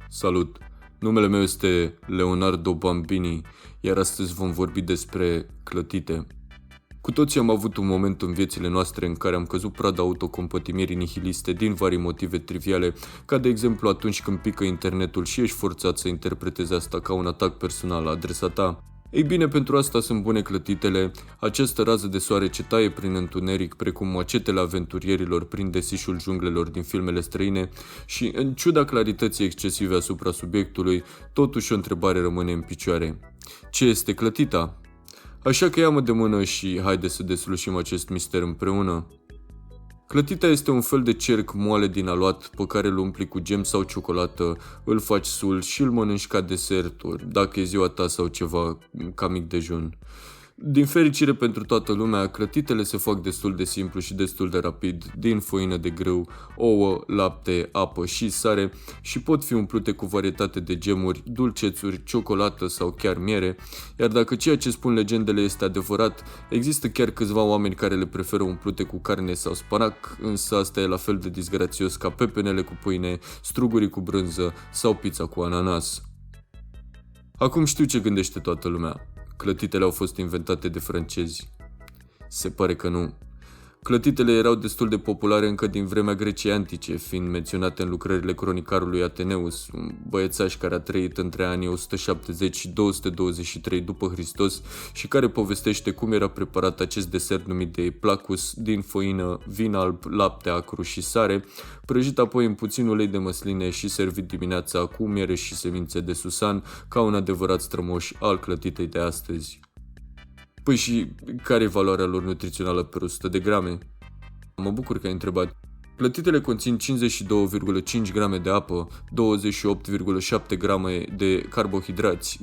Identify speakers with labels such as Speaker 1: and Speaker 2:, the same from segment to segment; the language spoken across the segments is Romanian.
Speaker 1: Salut! Numele meu este Leonardo Bambini, iar astăzi vom vorbi despre clătite. Cu toții am avut un moment în viețile noastre în care am căzut prada autocompătimirii nihiliste din vari motive triviale, ca de exemplu atunci când pică internetul și ești forțat să interpretezi asta ca un atac personal la adresa ta. Ei bine, pentru asta sunt bune clătitele, această rază de soare ce taie prin întuneric, precum macetele aventurierilor prin desișul junglelor din filmele străine și, în ciuda clarității excesive asupra subiectului, totuși o întrebare rămâne în picioare. Ce este clătita? Așa că ia-mă de mână și haide să deslușim acest mister împreună. Clătita este un fel de cerc moale din aluat pe care îl umpli cu gem sau ciocolată, îl faci sul și îl mănânci ca desert, ori dacă e ziua ta sau ceva ca mic dejun. Din fericire pentru toată lumea, clătitele se fac destul de simplu și destul de rapid, din făină de grâu, ouă, lapte, apă și sare și pot fi umplute cu varietate de gemuri, dulcețuri, ciocolată sau chiar miere, iar dacă ceea ce spun legendele este adevărat, există chiar câțiva oameni care le preferă umplute cu carne sau spanac, însă asta e la fel de disgrațios ca pepenele cu pâine, strugurii cu brânză sau pizza cu ananas. Acum știu ce gândește toată lumea. Clătitele au fost inventate de francezi. Se pare că nu. Clătitele erau destul de populare încă din vremea Greciei antice, fiind menționate în lucrările cronicarului Ateneus, un băiețaș care a trăit între anii 170 și 223 după Hristos și care povestește cum era preparat acest desert numit de placus din făină, vin alb, lapte acru și sare, prăjit apoi în puțin ulei de măsline și servit dimineața cu miere și semințe de susan ca un adevărat strămoș al clătitei de astăzi. Păi și care e valoarea lor nutrițională per 100 de grame? Mă bucur că ai întrebat. Clătitele conțin 52,5 grame de apă, 28,7 grame de carbohidrați,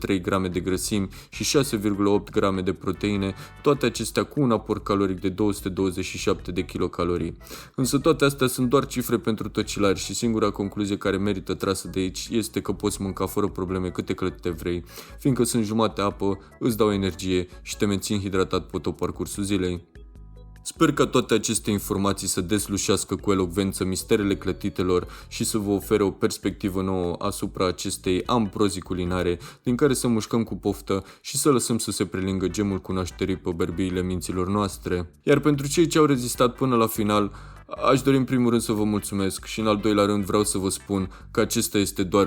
Speaker 1: 9,3 grame de grăsimi și 6,8 grame de proteine, toate acestea cu un aport caloric de 227 de kilocalorii. Însă toate astea sunt doar cifre pentru tăcilari și singura concluzie care merită trasă de aici este că poți mânca fără probleme câte clătite vrei, fiindcă sunt jumate apă, îți dau energie și te mențin hidratat pe tot parcursul zilei. Sper ca toate aceste informații să deslușească cu elocvență misterele clătitelor și să vă ofere o perspectivă nouă asupra acestei ambrozii culinare din care să mușcăm cu poftă și să lăsăm să se prelingă gemul cunoașterii pe berbiile minților noastre. Iar pentru cei ce au rezistat până la final, aș dori în primul rând să vă mulțumesc și în al doilea rând vreau să vă spun că acesta este doar